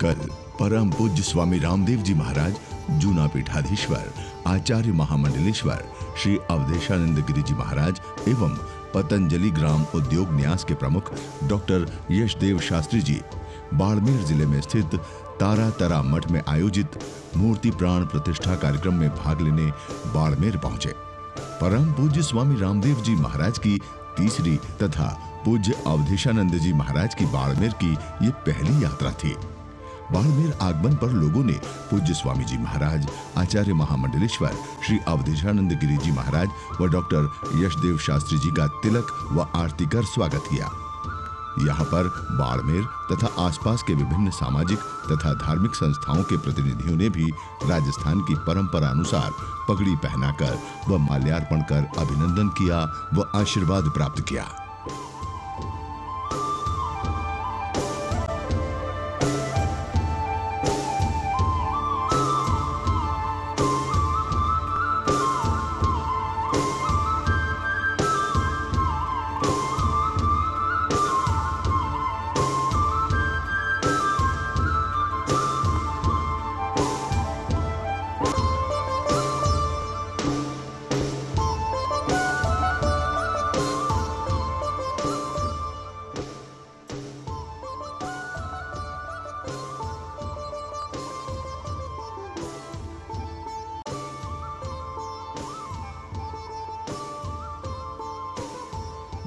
कल परम पूज्य स्वामी रामदेव जी महाराज, जूना पीठाधीश्वर आचार्य महामंडलेश्वर श्री अवधेशानंद गिरि जी महाराज एवं पतंजलि ग्राम उद्योग न्यास के प्रमुख डॉक्टर यशदेव शास्त्री जी बाड़मेर जिले में स्थित तारा तरा मठ में आयोजित मूर्ति प्राण प्रतिष्ठा कार्यक्रम में भाग लेने बाड़मेर पहुंचे। परम पूज्य स्वामी रामदेव जी महाराज की तीसरी तथा पूज्य अवधेशानंद जी महाराज की बाड़मेर की ये पहली यात्रा थी। बाड़मेर आगमन पर लोगों ने पूज्य स्वामी जी महाराज, आचार्य महामंडलेश्वर श्री अवधेशानंद गिरि जी महाराज व डॉक्टर यशदेव शास्त्री जी का तिलक व आरती कर स्वागत किया। यहाँ पर बाड़मेर तथा आसपास के विभिन्न सामाजिक तथा धार्मिक संस्थाओं के प्रतिनिधियों ने भी राजस्थान की परंपरा अनुसार पगड़ी पहनाकर व माल्यार्पण कर अभिनंदन किया व आशीर्वाद प्राप्त किया।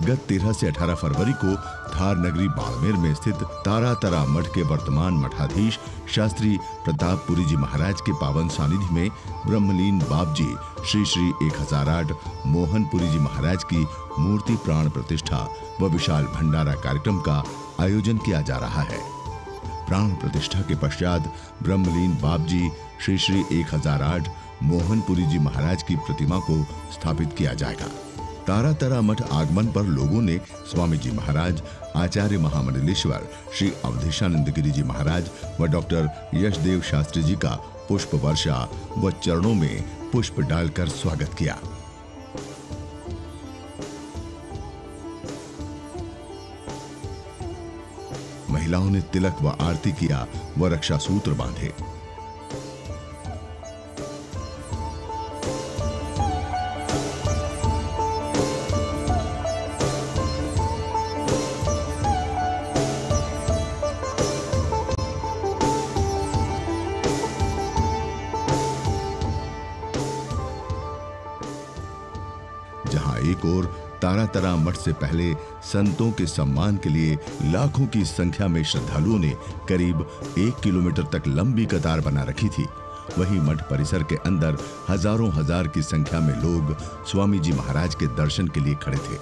गत 13 से 18 फरवरी को धार नगरी बाड़मेर में स्थित तारा तरा मठ के वर्तमान मठाधीश शास्त्री प्रतापपुरी जी महाराज के पावन सानिध्य में ब्रह्मलीन बाप जी श्री श्री 1008 मोहनपुरी जी महाराज की मूर्ति प्राण प्रतिष्ठा व विशाल भंडारा कार्यक्रम का आयोजन किया जा रहा है। प्राण प्रतिष्ठा के पश्चात ब्रह्मलीन बाप जी श्री श्री 1008 मोहनपुरी जी महाराज की प्रतिमा को स्थापित किया जाएगा। तारा तरा मठ आगमन पर लोगों ने स्वामी जी महाराज, आचार्य महामंडलेश्वर श्री अवधेशानंद गिरि जी महाराज व डॉक्टर यशदेव शास्त्री जी का पुष्प वर्षा व चरणों में पुष्प डालकर स्वागत किया। महिलाओं ने तिलक व आरती किया व रक्षा सूत्र बांधे। जहां एक ओर तारा तरा मठ से पहले संतों के सम्मान के लिए लाखों की संख्या में श्रद्धालुओं ने करीब 1 किलोमीटर तक लंबी कतार बना रखी थी, वहीं मठ परिसर के अंदर हजारों हजार की संख्या में लोग स्वामी जी महाराज के दर्शन के लिए खड़े थे।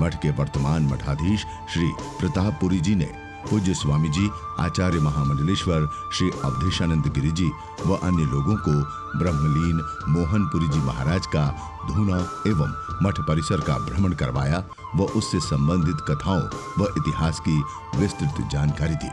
मठ के वर्तमान मठाधीश श्री प्रतापपुरी जी ने पूज्य स्वामी जी, आचार्य महामंडलेश्वर श्री अवधेशानंद गिरि जी व अन्य लोगों को ब्रह्मलीन मोहनपुरी जी महाराज का धूना एवं मठ परिसर का भ्रमण करवाया व उससे संबंधित कथाओं व इतिहास की विस्तृत जानकारी दी।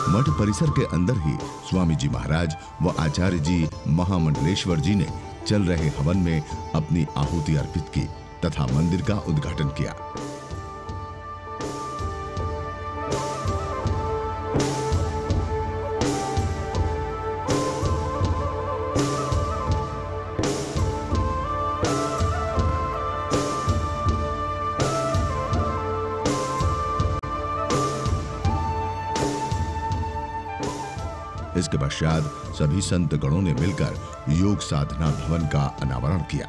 मठ परिसर के अंदर ही स्वामी जी महाराज व आचार्य जी महामंडलेश्वर जी ने चल रहे हवन में अपनी आहुति अर्पित की तथा मंदिर का उद्घाटन किया। इसके पश्चात सभी संत गणों ने मिलकर योग साधना भवन का अनावरण किया।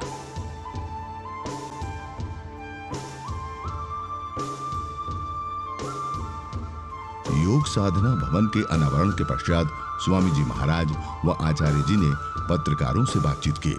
योग साधना भवन के अनावरण के पश्चात स्वामी जी महाराज व आचार्य जी ने पत्रकारों से बातचीत की।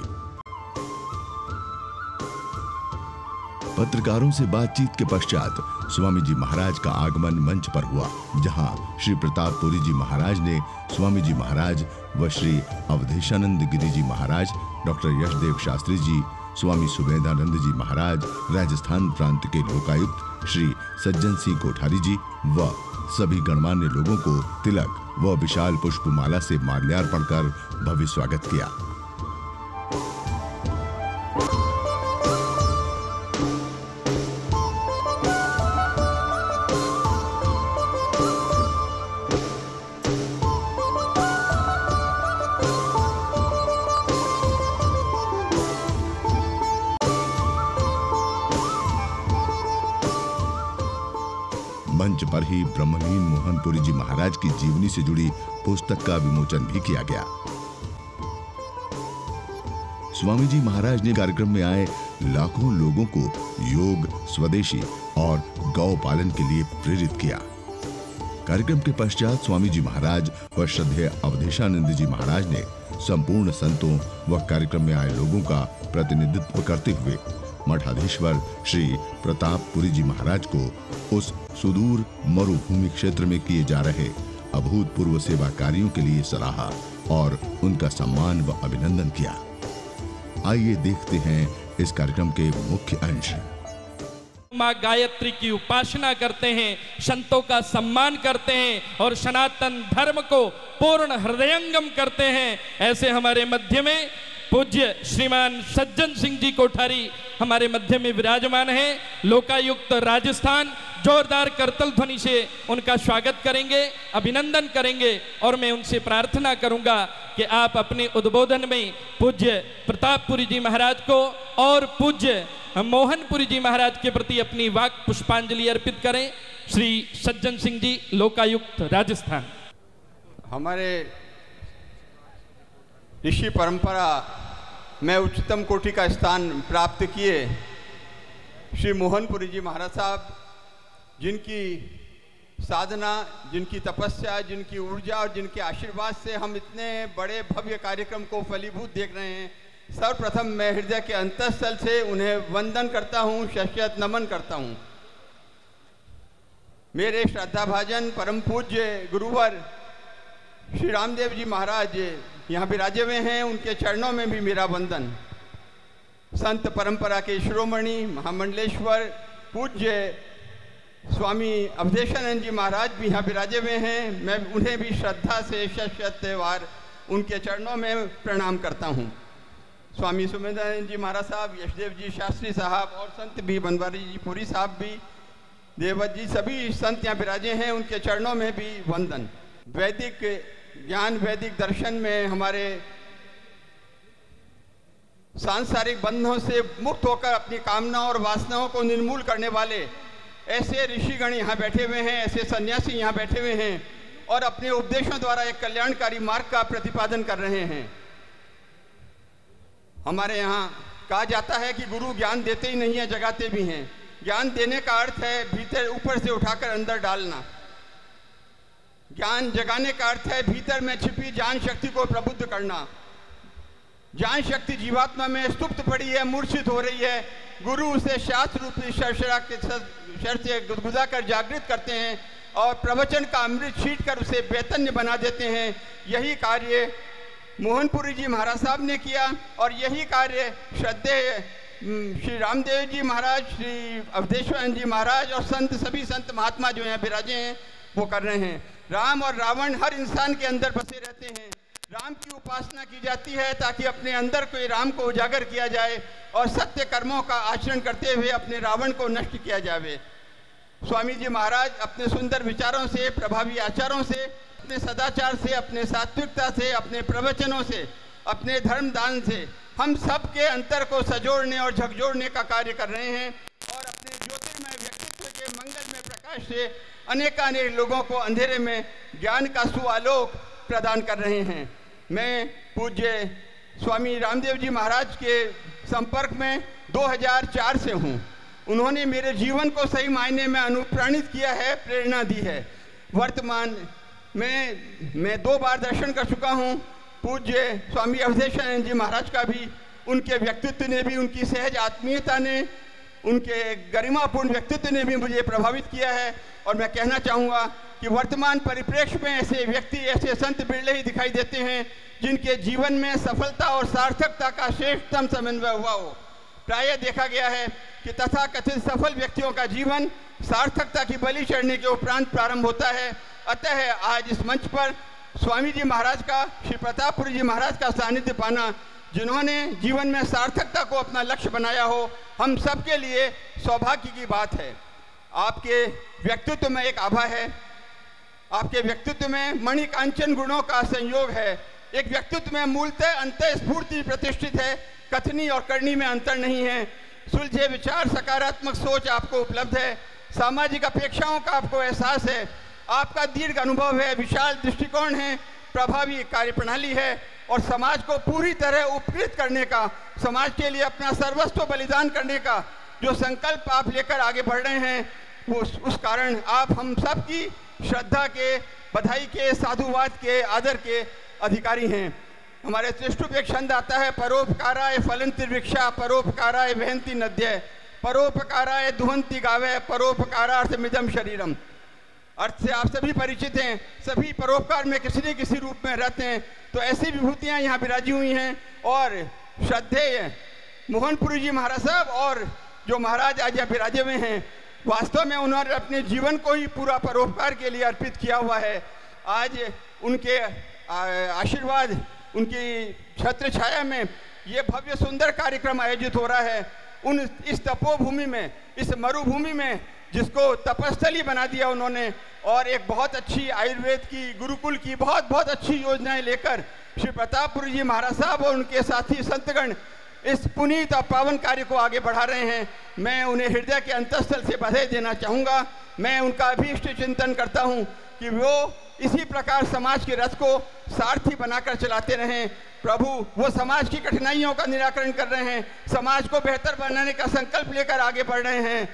पत्रकारों से बातचीत के पश्चात स्वामी जी महाराज का आगमन मंच पर हुआ, जहां श्री प्रतापपुरी जी महाराज ने स्वामी जी महाराज व श्री अवधेशानंद गिरी जी महाराज, डॉक्टर यशदेव शास्त्री जी, स्वामी सुमेधानंद जी महाराज, राजस्थान प्रांत के लोकायुक्त श्री सज्जन सिंह कोठारी जी व सभी गणमान्य लोगों को तिलक व विशाल पुष्पमाला से माल्यार्पण कर भव्य स्वागत किया। मंच पर ही ब्रह्मलीन मोहनपुरी जी महाराज की जीवनी से जुड़ी पुस्तक का विमोचन भी किया गया। स्वामी जी महाराज ने कार्यक्रम में आए लाखों लोगों को योग, स्वदेशी और गौ पालन के लिए प्रेरित किया। कार्यक्रम के पश्चात स्वामी जी महाराज व श्रद्धेय अवधेशानंद जी महाराज ने संपूर्ण संतों व कार्यक्रम में आए लोगों का प्रतिनिधित्व करते हुए मठाधीश्वर श्री प्रतापपुरी जी महाराज को उस सुदूर मरुभूमि क्षेत्र में किए जा रहे अभूतपूर्व सेवा कार्यों के लिए सराहा और उनका सम्मान व अभिनंदन किया। आइए देखते हैं इस कार्यक्रम के मुख्य अंश। माँ गायत्री की उपासना करते हैं, संतों का सम्मान करते हैं और सनातन धर्म को पूर्ण हृदयंगम करते हैं। ऐसे हमारे मध्य में पूज्य श्रीमान सज्जन सिंह जी कोठारी हमारे मध्य में विराजमान हैं। लोकायुक्त राजस्थान जोरदार करतल ध्वनि से उनका स्वागत करेंगे, अभिनंदन करेंगे और मैं उनसे प्रार्थना करूंगा कि आप अपने उद्बोधन में पूज्य प्रतापपुरी जी महाराज को और पूज्य मोहनपुरी जी महाराज के प्रति अपनी वाक पुष्पांजलि अर्पित करें। श्री सज्जन सिंह जी, लोकायुक्त राजस्थान। हमारे ऋषि परंपरा में उच्चतम कोटि का स्थान प्राप्त किए श्री मोहनपुरी जी महाराज साहब, जिनकी साधना, जिनकी तपस्या, जिनकी ऊर्जा और जिनके आशीर्वाद से हम इतने बड़े भव्य कार्यक्रम को फलीभूत देख रहे हैं। सर्वप्रथम मैं हृदय के अंतःस्थल से उन्हें वंदन करता हूँ, शतशत नमन करता हूँ। मेरे श्रद्धाभाजन परम पूज्य गुरुवर श्री रामदेव जी महाराज यहाँ विराजे हुए हैं, उनके चरणों में भी मेरा वंदन। संत परंपरा के शिरोमणि महामंडलेश्वर पूज्य स्वामी अवधेशानंद जी महाराज भी यहाँ विराजे हुए हैं। मैं उन्हें भी श्रद्धा से शत वार उनके चरणों में प्रणाम करता हूँ। स्वामी सुमेधानंद जी महाराज साहब, यशदेव जी शास्त्री साहब और संत भी बनवारी जी पुरी साहब भी, देवत जी, सभी संत यहाँ विराजे हैं, उनके चरणों में भी वंदन। वैदिक ज्ञान, वैदिक दर्शन में हमारे सांसारिक बंधनों से मुक्त होकर अपनी कामनाओं और वासनाओं को निर्मूल करने वाले ऐसे ऋषिगण यहाँ बैठे हुए हैं, ऐसे सन्यासी यहाँ बैठे हुए हैं और अपने उपदेशों द्वारा एक कल्याणकारी मार्ग का प्रतिपादन कर रहे हैं। हमारे यहाँ कहा जाता है कि गुरु ज्ञान देते ही नहीं है, जगाते भी हैं। ज्ञान देने का अर्थ है भीतर ऊपर से उठाकर अंदर डालना। ज्ञान जगाने का अर्थ है भीतर में छिपी ज्ञान शक्ति को प्रबुद्ध करना। ज्ञान शक्ति जीवात्मा में सुप्त पड़ी है, मूर्छित हो रही है। गुरु उसे शास्त्र रूपी शर्षरा के शर से गुदगुदा कर जागृत करते हैं और प्रवचन का अमृत छीट कर उसे बेतन्य बना देते हैं। यही कार्य मोहनपुरी जी महाराज साहब ने किया और यही कार्य श्रद्धेय श्री रामदेव जी महाराज, श्री अवधेशानंद जी महाराज और संत, सभी संत महात्मा जो यहाँ विराजे हैं वो कर रहे हैं। राम और रावण हर इंसान के अंदर बसे रहते हैं। राम की उपासना की जाती है ताकि अपने अंदर कोई राम को उजागर किया जाए और सत्य कर्मों का आचरण करते हुए अपने रावण को नष्ट किया जाए। स्वामी जी महाराज अपने सुंदर विचारों से, प्रभावी आचारों से, अपने सदाचार से, अपने सात्विकता से, अपने प्रवचनों से, अपने धर्म दान से हम सब के अंतर को सजोड़ने और झकझोड़ने का कार्य कर रहे हैं और अपने ज्योतिर्मय व्यक्तित्व के मंगलमय प्रकाश से अनेकानेक लोगों को अंधेरे में ज्ञान का सुआलोक प्रदान कर रहे हैं। मैं पूज्य स्वामी रामदेव जी महाराज के संपर्क में 2004 से हूँ। उन्होंने मेरे जीवन को सही मायने में अनुप्राणित किया है, प्रेरणा दी है। वर्तमान में मैं 2 बार दर्शन कर चुका हूँ। पूज्य स्वामी अवधेशानंद जी महाराज का भी, उनके व्यक्तित्व ने भी, उनकी सहज आत्मीयता ने, उनके गरिमापूर्ण व्यक्तित्व ने भी मुझे प्रभावित किया है। और मैं कहना चाहूँगा कि वर्तमान परिप्रेक्ष्य में ऐसे व्यक्ति, ऐसे संत बिरले ही दिखाई देते हैं जिनके जीवन में सफलता और सार्थकता का श्रेष्ठतम समन्वय हुआ हो। प्रायः देखा गया है कि तथाकथित सफल व्यक्तियों का जीवन सार्थकता की बलि चढ़ने के उपरांत प्रारंभ होता है। अतः आज इस मंच पर स्वामी जी महाराज का, श्री प्रतापपुरी जी महाराज का सानिध्य पाना, जिन्होंने जीवन में सार्थकता को अपना लक्ष्य बनाया हो, हम सब के लिए सौभाग्य की बात है। आपके व्यक्तित्व में एक आभा है, आपके व्यक्तित्व में मणिकांचन गुणों का संयोग है। एक व्यक्तित्व में मूलतः अंतः स्फूर्ति प्रतिष्ठित है, कथनी और करनी में अंतर नहीं है। सुलझे विचार, सकारात्मक सोच आपको उपलब्ध है। सामाजिक अपेक्षाओं का आपको एहसास है। आपका दीर्घ अनुभव है, विशाल दृष्टिकोण है, प्रभावी कार्यप्रणाली है और समाज को पूरी तरह उपकृत करने का, समाज के लिए अपना सर्वस्व बलिदान करने का जो संकल्प आप लेकर आगे बढ़ रहे हैं, उस कारण आप हम सब की श्रद्धा के, बधाई के, साधुवाद के, आदर के अधिकारी हैं। हमारे त्रिष्टुप एक छंद आता है, परोपकाराय फलंति वृक्षा, परोपकाराय वहंति नद्य, परोपकाराय दुहंति गावे, परोपकारार्थमिदं शरीरम। अर्थ से आप सभी परिचित हैं, सभी परोपकार में किसी न किसी रूप में रहते हैं। तो ऐसी विभूतियाँ यहाँ विराजी हुई हैं। और श्रद्धेय मोहनपुरी जी महाराज साहब और जो महाराज आज यहाँ विराजे हुए हैं, वास्तव में उन्होंने अपने जीवन को ही पूरा परोपकार के लिए अर्पित किया हुआ है। आज उनके आशीर्वाद, उनकी छत्र छाया में ये भव्य सुंदर कार्यक्रम आयोजित हो रहा है। इस तपोभूमि में, इस मरुभूमि में जिसको तपस्थली बना दिया उन्होंने, और एक बहुत अच्छी आयुर्वेद की, गुरुकुल की बहुत बहुत अच्छी योजनाएं लेकर श्री प्रतापपुरी जी महाराज साहब और उनके साथी संतगण इस पुनीत और पावन कार्य को आगे बढ़ा रहे हैं। मैं उन्हें हृदय के अंतःस्थल से बधाई देना चाहूँगा। मैं उनका अभीष्ट चिंतन करता हूँ कि वो इसी प्रकार समाज के रथ को सारथी बनाकर चलाते रहें। प्रभु वो समाज की कठिनाइयों का निराकरण कर रहे हैं, समाज को बेहतर बनाने का संकल्प लेकर आगे बढ़ रहे हैं।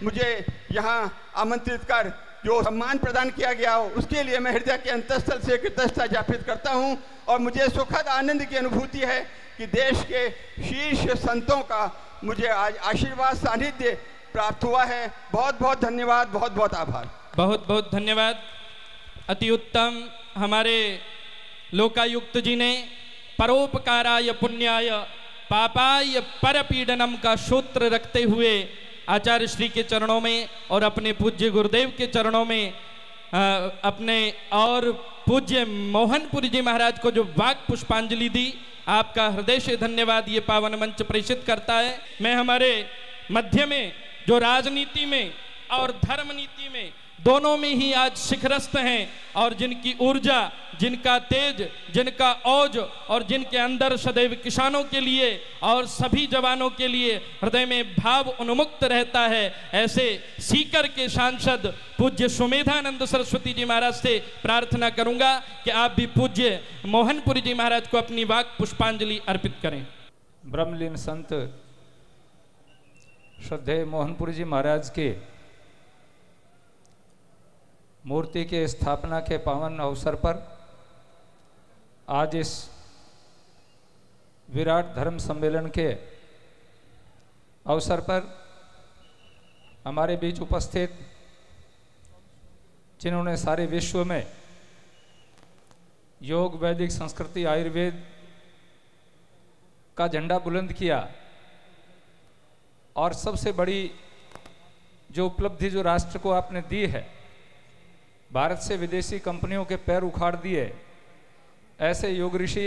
मुझे यहाँ आमंत्रित कर जो सम्मान प्रदान किया गया हो, उसके लिए मैं हृदय के अंतःस्थल से कृतज्ञता ज्ञापित करता हूँ। और मुझे सुखद आनंद की अनुभूति है कि देश के शीर्ष संतों का मुझे आज आशीर्वाद सानिध्य प्राप्त हुआ है। बहुत बहुत धन्यवाद, बहुत बहुत आभार। बहुत बहुत धन्यवाद। अति उत्तम। हमारे लोकायुक्त जी ने परोपकाराय पुण्याय पापाय परपीडनम का सूत्र रखते हुए आचार्य श्री के चरणों में और अपने पूज्य गुरुदेव के चरणों में अपने और पूज्य मोहनपुरी जी महाराज को जो वाक पुष्पांजलि दी, आपका हृदय से धन्यवाद ये पावन मंच प्रेषित करता है। मैं हमारे मध्य में जो राजनीति में और धर्म नीति में दोनों में ही आज शिखरस्थ हैं और जिनकी ऊर्जा, जिनका तेज, जिनका औज और जिनके अंदर सदैव किसानों के लिए और सभी जवानों के लिए हृदय में भाव उन्मुक्त रहता है, ऐसे सीकर के सांसद पूज्य सुमेधानंद सरस्वती जी महाराज से प्रार्थना करूंगा कि आप भी पूज्य मोहनपुरी जी महाराज को अपनी वाक पुष्पांजलि अर्पित करें। ब्रह्मलीन संत श्रद्धेय मोहनपुरी जी महाराज के मूर्ति के स्थापना के पावन अवसर पर आज इस विराट धर्म सम्मेलन के अवसर पर हमारे बीच उपस्थित जिन्होंने सारे विश्व में योग, वैदिक संस्कृति, आयुर्वेद का झंडा बुलंद किया और सबसे बड़ी जो उपलब्धि जो राष्ट्र को आपने दी है, भारत से विदेशी कंपनियों के पैर उखाड़ दिए, ऐसे योग ऋषि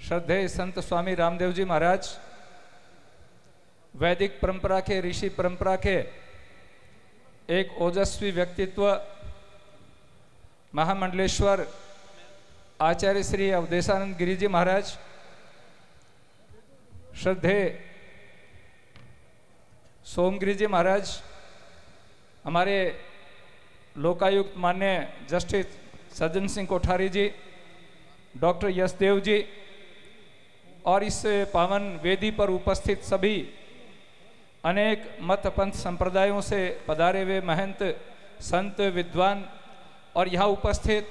श्रद्धेय संत स्वामी रामदेव जी महाराज, वैदिक परंपरा के, ऋषि परंपरा के एक ओजस्वी व्यक्तित्व, महामंडलेश्वर आचार्य श्री अवधेशानंद गिरी जी महाराज, श्रद्धेय सोमगिरी जी महाराज, हमारे लोकायुक्त मान्य जस्टिस सज्जन सिंह कोठारी जी, डॉक्टर यशदेव जी और इस पावन वेदी पर उपस्थित सभी अनेक मत पंथ संप्रदायों से पधारे हुए महंत, संत, विद्वान और यहाँ उपस्थित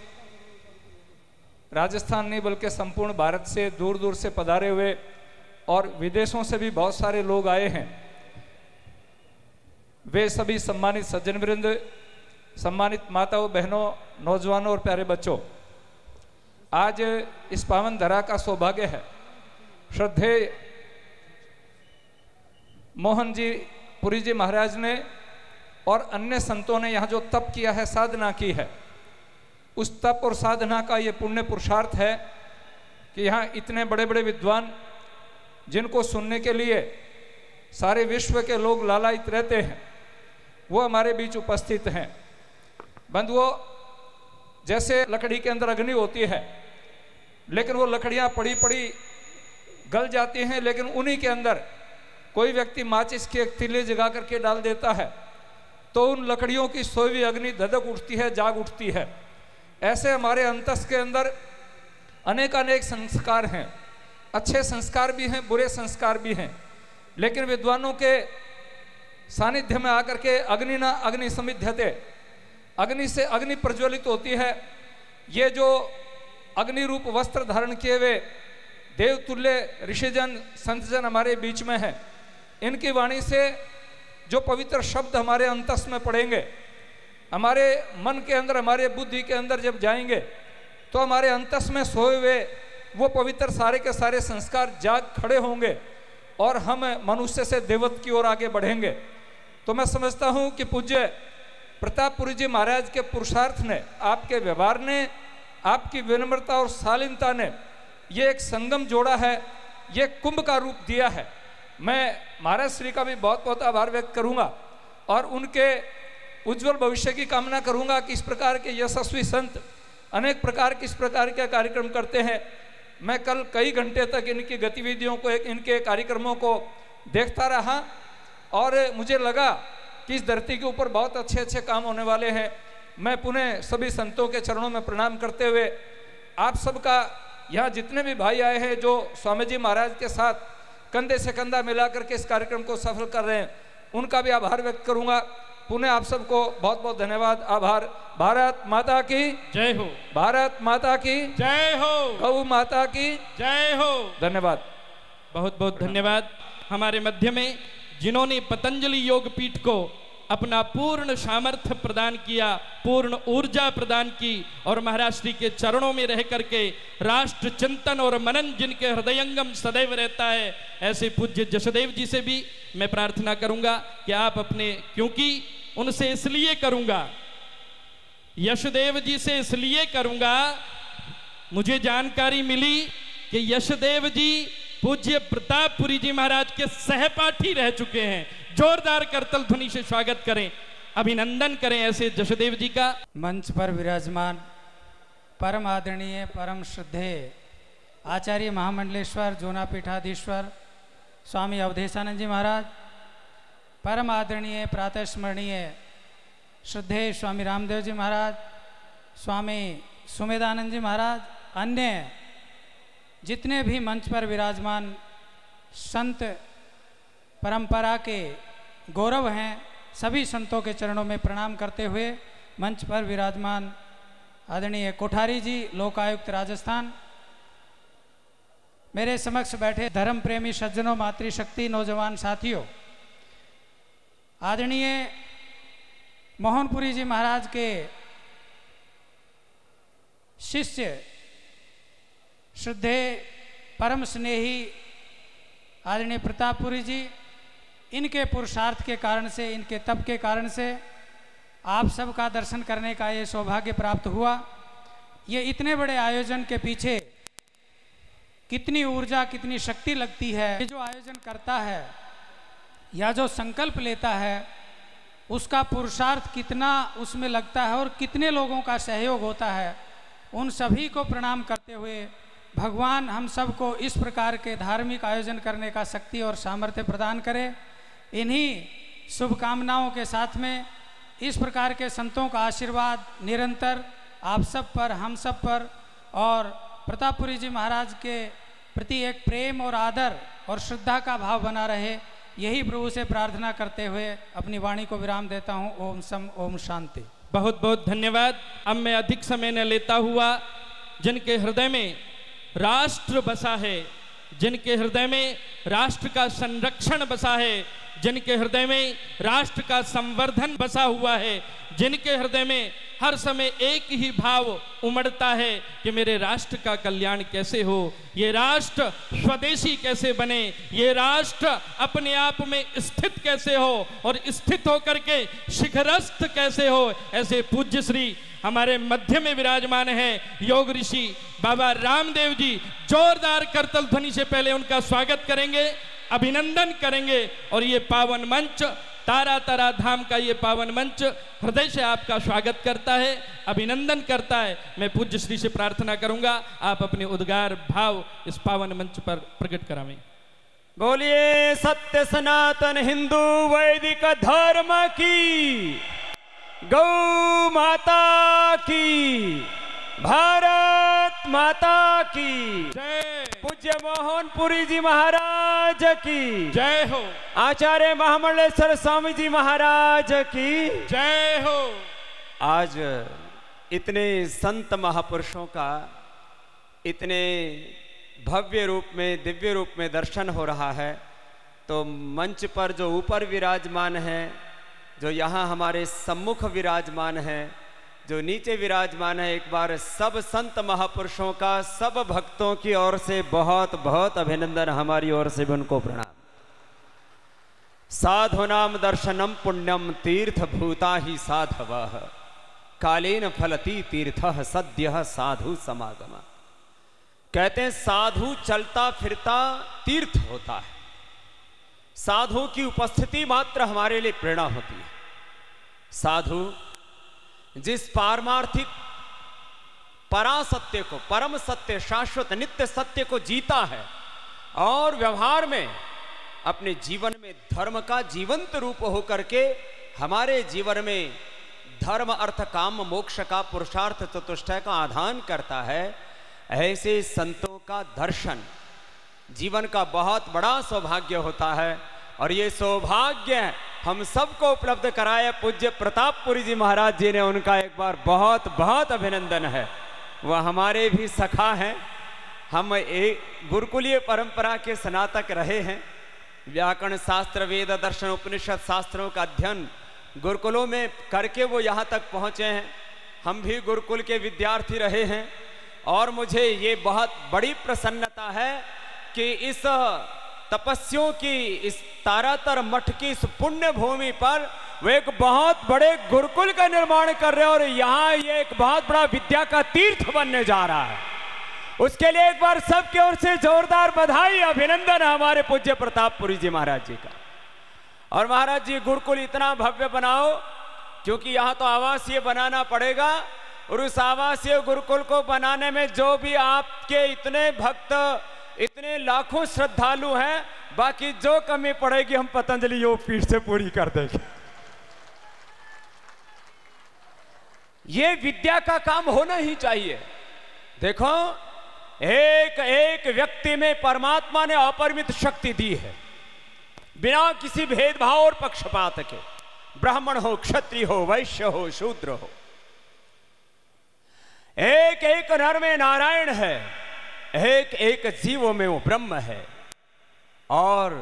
राजस्थान नहीं बल्कि संपूर्ण भारत से दूर दूर से पधारे हुए और विदेशों से भी बहुत सारे लोग आए हैं। वे सभी सम्मानित सज्जन वृंद, सम्मानित माताओं, बहनों, नौजवानों और प्यारे बच्चों, आज इस पावन धरा का सौभाग्य है। श्रद्धेय मोहन जी पुरी जी महाराज ने और अन्य संतों ने यहाँ जो तप किया है, साधना की है, उस तप और साधना का ये पुण्य पुरुषार्थ है कि यहाँ इतने बड़े बड़े विद्वान, जिनको सुनने के लिए सारे विश्व के लोग लालायित रहते हैं, वो हमारे बीच उपस्थित हैं। बंधुओं, जैसे लकड़ी के अंदर अग्नि होती है, लेकिन वो लकड़ियाँ पड़ी पड़ी गल जाती हैं, लेकिन उन्हीं के अंदर कोई व्यक्ति माचिस की एक तीली जगा करके डाल देता है तो उन लकड़ियों की सोई हुई अग्नि धधक उठती है, जाग उठती है। ऐसे हमारे अंतस के अंदर अनेक अनेक संस्कार हैं, अच्छे संस्कार भी हैं, बुरे संस्कार भी हैं, लेकिन विद्वानों के सानिध्य में आकर के अग्नि ना अग्नि समिध्यते, अग्नि से अग्नि प्रज्वलित होती है। ये जो अग्नि रूप वस्त्र धारण किए हुए देवतुल्य ऋषिजन संतजन हमारे बीच में है, इनकी वाणी से जो पवित्र शब्द हमारे अंतस में पड़ेंगे, हमारे मन के अंदर, हमारे बुद्धि के अंदर जब जाएंगे, तो हमारे अंतस में सोए हुए वो पवित्र सारे के सारे संस्कार जाग खड़े होंगे और हम मनुष्य से देवत्व की ओर आगे बढ़ेंगे। तो मैं समझता हूँ कि पूज्य प्रतापपुरी जी महाराज के पुरुषार्थ ने, आपके व्यवहार ने, आपकी विनम्रता और शालीनता ने ये एक संगम जोड़ा है, ये कुंभ का रूप दिया है। मैं महाराज श्री का भी बहुत बहुत आभार व्यक्त करूँगा और उनके उज्जवल भविष्य की कामना करूँगा कि इस प्रकार के यशस्वी संत अनेक प्रकार के इस प्रकार के कार्यक्रम करते हैं। मैं कल कई घंटे तक इनकी गतिविधियों को, इनके कार्यक्रमों को देखता रहा और मुझे लगा कि इस धरती के ऊपर बहुत अच्छे अच्छे काम होने वाले हैं। मैं पुनः सभी संतों के चरणों में प्रणाम करते हुए आप सबका, यहाँ जितने भी भाई आए हैं जो स्वामी जी महाराज के साथ कंधे से कंधा मिला करके इस कार्यक्रम को सफल कर रहे हैं, उनका भी आभार व्यक्त करूँगा। पुनः आप सबको बहुत बहुत धन्यवाद, आभार। भारत माता की जय हो, भारत माता की जय हो, गौ माता की जय हो। धन्यवाद, बहुत बहुत धन्यवाद। हमारे मध्य में जिन्होंने पतंजलि योग पीठ को अपना पूर्ण सामर्थ्य प्रदान किया, पूर्ण ऊर्जा प्रदान की और महाराज श्री के चरणों में रह करके राष्ट्र चिंतन और मनन जिनके हृदयंगम सदैव रहता है, ऐसे पूज्य जशदेव जी से भी मैं प्रार्थना करूंगा कि आप अपने, क्योंकि उनसे इसलिए करूंगा, यशदेव जी से इसलिए करूंगा, मुझे जानकारी मिली कि यशदेव जी पूज्य प्रतापपुरी जी महाराज के सहपाठी रह चुके हैं। जोरदार करतल ध्वनि से स्वागत करें, अभिनंदन करें ऐसे जशदेव जी का। मंच पर विराजमान परम आदरणीय, परम श्रद्धेय आचार्य महामंडलेश्वर जूना पीठाधीश्वर स्वामी अवधेशानंद जी महाराज, परम आदरणीय प्रातः स्मरणीय श्रद्धेय स्वामी रामदेव जी महाराज, स्वामी सुमेधानंद जी महाराज, अन्य जितने भी मंच पर विराजमान संत परंपरा के गौरव हैं, सभी संतों के चरणों में प्रणाम करते हुए मंच पर विराजमान आदरणीय कोठारी जी, लोकायुक्त राजस्थान, मेरे समक्ष बैठे धर्म प्रेमी सज्जनों, मातृशक्ति नौजवान साथियों, आदरणीय मोहनपुरी जी महाराज के शिष्य श्रद्धेय परम स्नेही आदरणीय प्रतापपुरी जी, इनके पुरुषार्थ के कारण से, इनके तप के कारण से आप सबका दर्शन करने का ये सौभाग्य प्राप्त हुआ। ये इतने बड़े आयोजन के पीछे कितनी ऊर्जा, कितनी शक्ति लगती है। ये जो आयोजन करता है या जो संकल्प लेता है, उसका पुरुषार्थ कितना उसमें लगता है और कितने लोगों का सहयोग होता है। उन सभी को प्रणाम करते हुए भगवान हम सबको इस प्रकार के धार्मिक आयोजन करने का शक्ति और सामर्थ्य प्रदान करे। इन्हीं शुभकामनाओं के साथ में इस प्रकार के संतों का आशीर्वाद निरंतर आप सब पर, हम सब पर और प्रतापपुरी जी महाराज के प्रति एक प्रेम और आदर और श्रद्धा का भाव बना रहे, यही प्रभु से प्रार्थना करते हुए अपनी वाणी को विराम देता हूँ। ओम सम, ओम शांति। बहुत बहुत धन्यवाद। अब मैं अधिक समय न लेता हुआ, जिनके हृदय में राष्ट्र बसा है, जिनके हृदय में राष्ट्र का संरक्षण बसा है, जिनके हृदय में राष्ट्र का संवर्धन बसा हुआ है, जिनके हृदय में हर समय एक ही भाव उमड़ता है कि मेरे राष्ट्र का कल्याण कैसे हो, ये राष्ट्र स्वदेशी कैसे बने, ये राष्ट्र अपने आप में स्थित कैसे हो और स्थित होकर के शिखरस्थ कैसे हो। ऐसे पूज्य श्री हमारे मध्य में विराजमान है योग ऋषि बाबा रामदेव जी। जोरदार करतल ध्वनि से पहले उनका स्वागत करेंगे, अभिनंदन करेंगे। और ये पावन मंच, तारा तारा धाम का ये पावन मंच हृदय से आपका स्वागत करता है, अभिनंदन करता है। मैं पूज्य श्री से प्रार्थना करूंगा आप अपने उद्गार भाव इस पावन मंच पर प्रकट करावें। बोलिए सत्य सनातन हिंदू वैदिक धर्म की, गौ माता की, भारत माता की जय। पूज्य मोहनपुरी जी महाराज की जय हो। आचार्य महामंडलेश्वर स्वामी जी महाराज की जय हो। आज इतने संत महापुरुषों का इतने भव्य रूप में, दिव्य रूप में दर्शन हो रहा है, तो मंच पर जो ऊपर विराजमान है, जो यहाँ हमारे सम्मुख विराजमान है, जो नीचे विराजमान है, एक बार सब संत महापुरुषों का, सब भक्तों की ओर से बहुत बहुत अभिनंदन, हमारी ओर से भी उनको प्रणाम। साधुनाम दर्शनम पुण्यम तीर्थ भूता ही साधवः, कालेन फलति तीर्थः सद्यः साधु समागम। कहते हैं साधु चलता फिरता तीर्थ होता है, साधु की उपस्थिति मात्र हमारे लिए प्रेरणा होती है। साधु जिस पारमार्थिक परासत्य को, परम सत्य, शाश्वत नित्य सत्य को जीता है और व्यवहार में अपने जीवन में धर्म का जीवंत रूप होकर के हमारे जीवन में धर्म अर्थ काम मोक्ष का पुरुषार्थ चतुष्टय का आधान करता है, ऐसे संतों का दर्शन जीवन का बहुत बड़ा सौभाग्य होता है। और ये सौभाग्य हम सबको उपलब्ध कराया पूज्य प्रतापपुरी जी महाराज जी ने, उनका एक बार बहुत बहुत अभिनंदन है। वह हमारे भी सखा हैं, हम एक गुरुकुलीय परंपरा के स्नातक रहे हैं। व्याकरण शास्त्र, वेद, दर्शन, उपनिषद शास्त्रों का अध्ययन गुरुकुलों में करके वो यहाँ तक पहुँचे हैं। हम भी गुरुकुल के विद्यार्थी रहे हैं और मुझे ये बहुत बड़ी प्रसन्नता है कि इस तपस्वियों की, इस तारातर मठ की इस पुण्य भूमि पर वो एक बहुत बड़े गुरुकुल का निर्माण कर रहे हैं और यहाँ ये एक बहुत बड़ा विद्या का तीर्थ बनने जा रहा है। उसके लिए एक बार सबकी ओर से जोरदार बधाई, अभिनंदन हमारे पूज्य प्रतापपुरी जी महाराज जी का। और महाराज जी गुरुकुल इतना भव्य बनाओ, क्योंकि यहाँ तो आवासीय बनाना पड़ेगा और उस आवासीय गुरुकुल को बनाने में जो भी आपके इतने भक्त, इतने लाखों श्रद्धालु हैं, बाकी जो कमी पड़ेगी हम पतंजलि योग पीठ से पूरी कर देंगे। ये विद्या का काम होना ही चाहिए। देखो, एक एक व्यक्ति में परमात्मा ने अपरिमित शक्ति दी है, बिना किसी भेदभाव और पक्षपात के। ब्राह्मण हो, क्षत्रिय हो, वैश्य हो, शूद्र हो, एक एक नर में नारायण है, एक एक जीवों में वो ब्रह्म है। और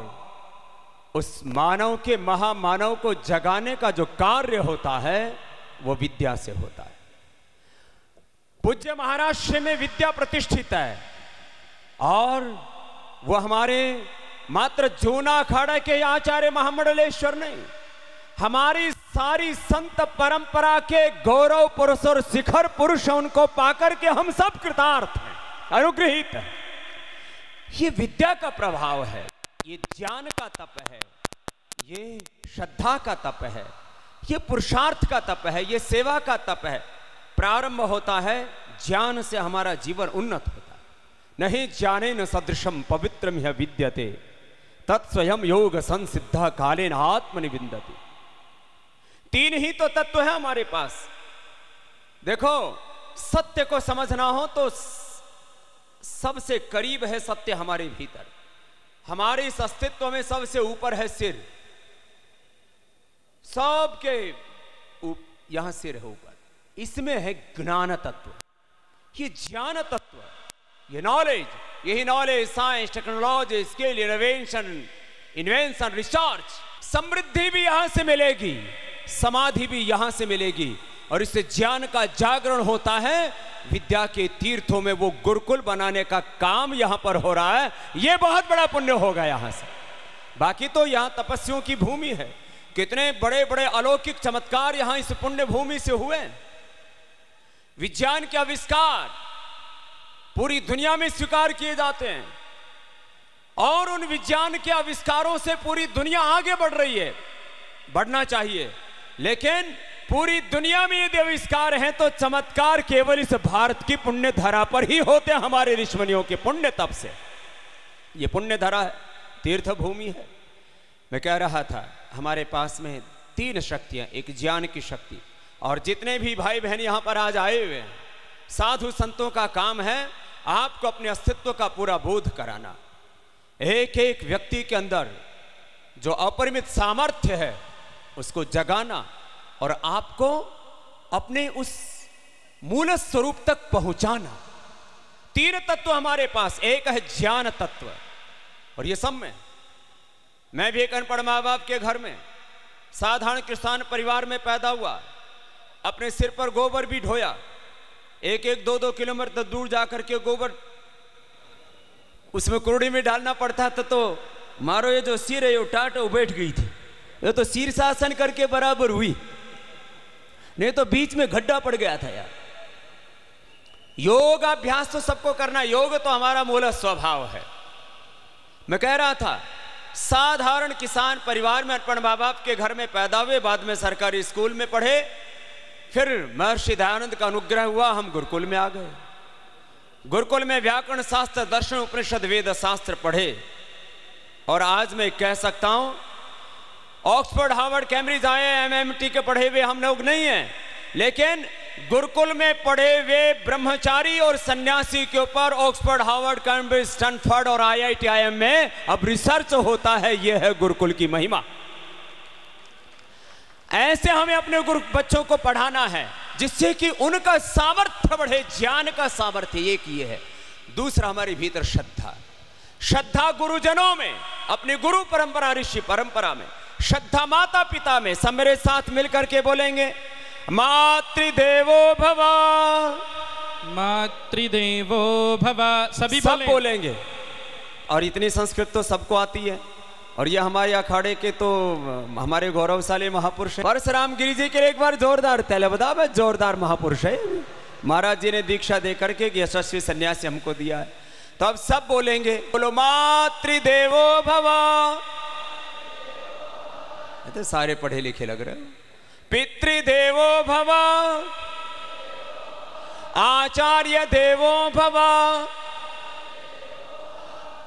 उस मानव के, महामानव को जगाने का जो कार्य होता है वो विद्या से होता है। पूज्य महाराष्ट्र में विद्या प्रतिष्ठित है और वो हमारे मात्र जूना अखाड़ा के आचार्य महामंडलेश्वर नहीं, हमारी सारी संत परंपरा के गौरव पुरुष और शिखर पुरुष, उनको पाकर के हम सब कृतार्थ हैं, अनुग्रहित है। ये विद्या का प्रभाव है, ये ज्ञान का तप है, ये श्रद्धा का तप है, ये पुरुषार्थ का तप है, ये सेवा का तप है। प्रारंभ होता है ज्ञान से, हमारा जीवन उन्नत होता है। नहीं ज्ञाने न सदृशम पवित्रम ह्य विद्यते तत्स्वयं योग संसिद्ध कालेन आत्मनिविन्दति। तीन ही तो तत्व है हमारे पास। देखो, सत्य को समझना हो तो सबसे करीब है सत्य हमारे भीतर, हमारे इस अस्तित्व में सबसे ऊपर है सिर, सबके यहां सिर है ऊपर, इसमें है ज्ञान तत्व, ये ज्ञान तत्व, ये नॉलेज, यही knowledge, science, technology, skill, innovation, invention, research, समृद्धि भी यहां से मिलेगी, समाधि भी यहां से मिलेगी, और इससे ज्ञान का जागरण होता है। विद्या के तीर्थों में वो गुरुकुल बनाने का काम यहां पर हो रहा है। ये बहुत बड़ा पुण्य होगा यहां से। बाकी तो यहां तपस्वियों की भूमि है, कितने बड़े बड़े अलौकिक चमत्कार यहां इस पुण्य भूमि से हुए। विज्ञान के आविष्कार पूरी दुनिया में स्वीकार किए जाते हैं, और उन विज्ञान के आविष्कारों से पूरी दुनिया आगे बढ़ रही है, बढ़ना चाहिए। लेकिन पूरी दुनिया में यदि आविष्कार हैं तो चमत्कार केवल इस भारत की पुण्य धरा पर ही होते हैं, हमारे ऋषिमुनियों के पुण्य तप से। ये पुण्य धरा है, तीर्थ भूमि है। मैं कह रहा था हमारे पास में 3 शक्तियां, एक ज्ञान की शक्ति, और जितने भी भाई बहन यहां पर आज आए हुए हैं, साधु संतों का काम है आपको अपने अस्तित्व का पूरा बोध कराना। एक एक व्यक्ति के अंदर जो अपरिमित सामर्थ्य है उसको जगाना, और आपको अपने उस मूल स्वरूप तक पहुंचाना। 3 तत्व हमारे पास, एक है ज्ञान तत्व, और ये सब में मैं भी एक अनपढ़ माँ बाप के घर में साधारण किसान परिवार में पैदा हुआ, अपने सिर पर गोबर भी ढोया, 1-1, 2-2 किलोमीटर दूर जाकर के गोबर उसमें कुरड़ी में डालना पड़ता था। तो मारो ये जो सिर है ये टाट बैठ गई थी, ये तो शीर्षासन करके बराबर हुई, नहीं तो बीच में गड्ढा पड़ गया था यार। योग अभ्यास तो सबको करना, योग तो हमारा मूल स्वभाव है। मैं कह रहा था साधारण किसान परिवार में अनपढ़ माँ बाप के घर में पैदा हुए, बाद में सरकारी स्कूल में पढ़े, फिर महर्षि दयानंद का अनुग्रह हुआ, हम गुरुकुल में आ गए। गुरुकुल में व्याकरण शास्त्र, दर्शन, उपनिषद, वेद शास्त्र पढ़े, और आज मैं कह सकता हूं ऑक्सफोर्ड, हार्वर्ड, कैम्ब्रिज आए MIT के पढ़े हुए हम लोग नहीं हैं, लेकिन गुरुकुल में पढ़े हुए ब्रह्मचारी और सन्यासी के ऊपर ऑक्सफोर्ड, हार्वर्ड, कैम्ब्रिज, स्टैनफोर्ड और IIT-IIM में अब रिसर्च होता है। यह है गुरुकुल की महिमा। ऐसे हमें अपने बच्चों को पढ़ाना है जिससे कि उनका सामर्थ्य बढ़े, ज्ञान का सामर्थ्य एक ये है। दूसरा हमारे भीतर श्रद्धा, श्रद्धा गुरुजनों में, अपने गुरु परंपरा, ऋषि परंपरा में, श्रद्धा माता पिता में। सब मेरे साथ मिलकर के बोलेंगे, मातृदेवो भव, मातृदेवो भव। सभी सब बोलेंगे। और इतनी संस्कृत तो सबको आती है, और ये हमारे अखाड़े के तो हमारे गौरवशाली महापुरुष परशुराम गिरी जी के लिए एक बार जोरदार तैले बता, मैं जोरदार महापुरुष है। महाराज जी ने दीक्षा दे करके यशस्वी सन्यासी हमको दिया है। तो अब सब बोलेंगे, बोलो मातृदेवो भव। तो सारे पढ़े लिखे लग रहे हो। पितृदेवो भव, आचार्य देवो भव,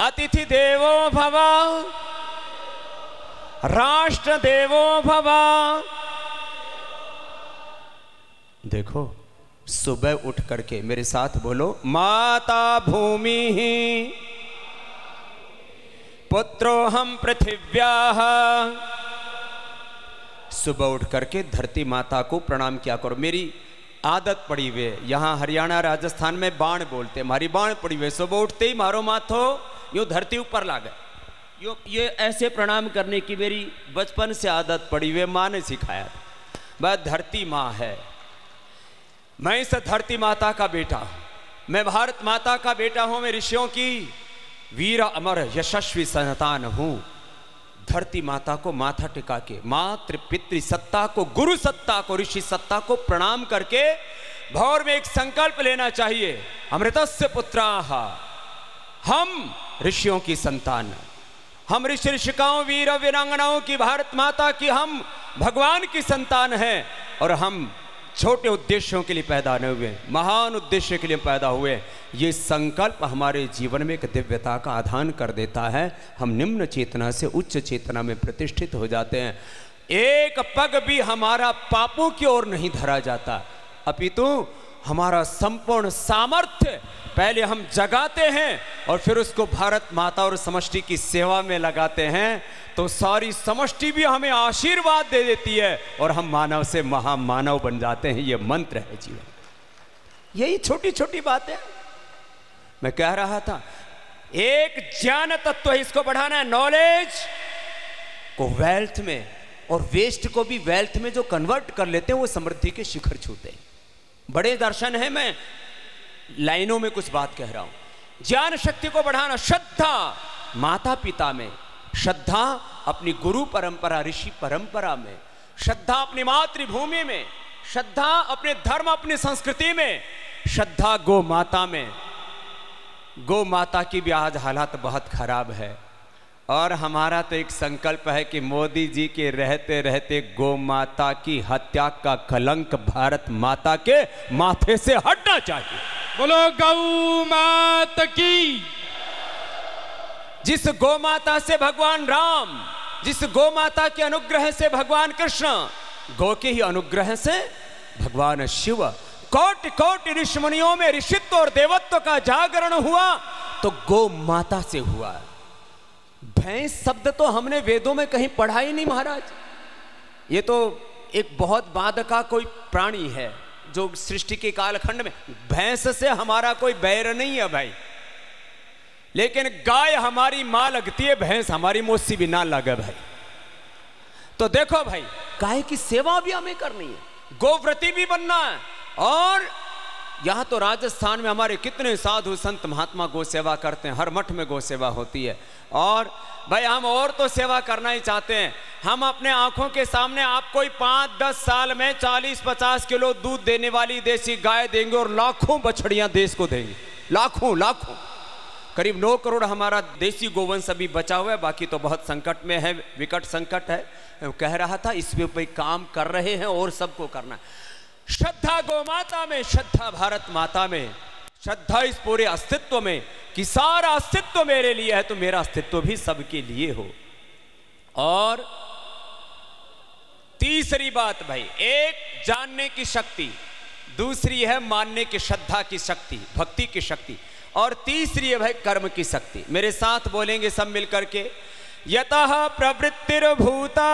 अतिथि देवो भव, राष्ट्र देवो भव। देखो सुबह उठ करके मेरे साथ बोलो, माता भूमि पुत्रो हम पृथिव्याः। सुबह उठ करके धरती माता को प्रणाम किया करो। मेरी आदत पड़ी हुई है, यहाँ हरियाणा राजस्थान में बाण बोलते, हमारी बाण पड़ी हुई है। सुबह उठते ही मारो माथो, यूँ धरती ऊपर ला गए, ये ऐसे प्रणाम करने की मेरी बचपन से आदत पड़ी हुई है, माँ ने सिखाया था। वह धरती माँ है, मैं इस धरती माता का बेटा हूँ, मैं भारत माता का बेटा हूँ, मैं ऋषियों की वीर अमर यशस्वी संतान हूँ। धरती माता को माथा टिका के, मातृ पितृ सत्ता को, गुरु सत्ता को, ऋषि सत्ता को प्रणाम करके भौर में एक संकल्प लेना चाहिए, अमृतस्य पुत्राः, हम ऋषियों की संतान, हम ऋषि ऋषिकाओं, वीर वीरांगनाओं की, भारत माता की, हम भगवान की संतान हैं, और हम छोटे उद्देश्यों के लिए पैदा नहीं हुए, महान उद्देश्य के लिए पैदा हुए। ये संकल्प हमारे जीवन में एक दिव्यता का आधान कर देता है। हम निम्न चेतना से उच्च चेतना में प्रतिष्ठित हो जाते हैं। एक पग भी हमारा पापों की ओर नहीं धरा जाता, अपितु हमारा संपूर्ण सामर्थ्य पहले हम जगाते हैं और फिर उसको भारत माता और समष्टि की सेवा में लगाते हैं, तो सारी समष्टि भी हमें आशीर्वाद दे देती है और हम मानव से महामानव बन जाते हैं। ये मंत्र है जीवन। यही छोटी छोटी बात है। मैं कह रहा था एक ज्ञान तत्व है, इसको बढ़ाना है, नॉलेज को वेल्थ में और वेस्ट को भी वेल्थ में जो कन्वर्ट कर लेते हैं वो समृद्धि के शिखर छूते हैं। बड़े दर्शन है, मैं लाइनों में कुछ बात कह रहा हूं। ज्ञान शक्ति को बढ़ाना, श्रद्धा माता पिता में, श्रद्धा अपनी गुरु परंपरा ऋषि परंपरा में, श्रद्धा अपनी मातृभूमि में, श्रद्धा अपने धर्म अपनी संस्कृति में, श्रद्धा गौ माता में। गौ माता की भी आज हालत बहुत खराब है और हमारा तो एक संकल्प है कि मोदी जी के रहते रहते गौ माता की हत्या का कलंक भारत माता के माथे से हटना चाहिए। बोलो गौ माता की। जिस गौ माता से भगवान राम, जिस गौ माता के अनुग्रह से भगवान कृष्ण, गौ के ही अनुग्रह से भगवान शिव, कोटि कोटि ऋषि मुनियों में ऋषित्व और देवत्व का जागरण हुआ तो गौ माता से हुआ। भैंस शब्द तो हमने वेदों में कहीं पढ़ा ही नहीं महाराज। ये तो एक बहुत बाद का कोई प्राणी है जो सृष्टि के कालखंड में, भैंस से हमारा कोई बैर नहीं है भाई, लेकिन गाय हमारी मां लगती है, भैंस हमारी मौसी भी ना लगे भाई। तो देखो भाई, गाय की सेवा भी हमें करनी है, गोव्रती भी बनना है। और यहां तो राजस्थान में हमारे कितने साधु संत महात्मा गौ सेवा करते हैं, हर मठ में गौ सेवा होती है। और भाई हम और तो सेवा करना ही चाहते हैं। हम अपने आंखों के सामने आपको 5-10 साल में 40-50 किलो दूध देने वाली देसी गाय देंगे और लाखों बछड़ियां देश को देंगे, लाखों लाखों। करीब 9 करोड़ हमारा देसी गोवंश अभी बचा हुआ है, बाकी तो बहुत संकट में है, विकट संकट है। कह रहा था इस पे काम कर रहे हैं और सबको करना है। श्रद्धा गौ माता में, श्रद्धा भारत माता में, श्रद्धा इस पूरे अस्तित्व में कि सारा अस्तित्व मेरे लिए है तो मेरा अस्तित्व भी सबके लिए हो। और तीसरी बात भाई, एक जानने की शक्ति, दूसरी है मानने की, श्रद्धा की शक्ति, भक्ति की शक्ति, और तीसरी है भाई कर्म की शक्ति। मेरे साथ बोलेंगे सब मिलकर के, यतः प्रवृत्तिर्भूतानाम।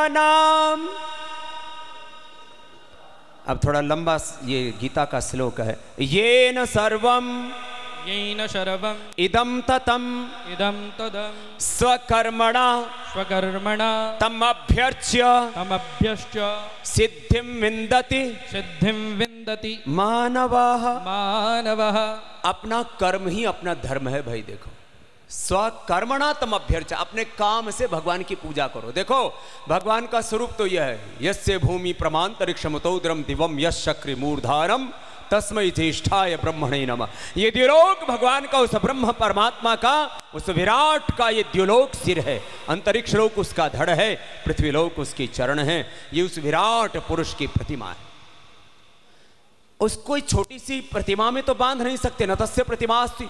अब थोड़ा लंबा ये गीता का श्लोक है। येन सर्वम येन सर्वम इदम ततम स्वकर्मणा तमभ्यर्च्य सिद्धिं विन्दति मानवः। अपना कर्म ही अपना धर्म है भाई। देखो, स्वकर्मणा तम अभ्यर्च, अपने काम से भगवान की पूजा करो। देखो भगवान का स्वरूप तो यह है, यस्य भूमि प्रमांतरिक्षमतोद्रम दिवम यश चक्र मूर्धारम तस्मै ज्येष्ठाय ब्रह्मणे नमः। ये द्युलोक भगवान का, उस ब्रह्म परमात्मा का, उस विराट का ये द्युलोक सिर है, अंतरिक्ष लोक उसका धड़ है, पृथ्वी लोक उसके चरण है। ये उस विराट पुरुष की प्रतिमा है। उसको छोटी सी प्रतिमा में तो बांध नहीं सकते, न तस्य प्रतिमा अस्ति।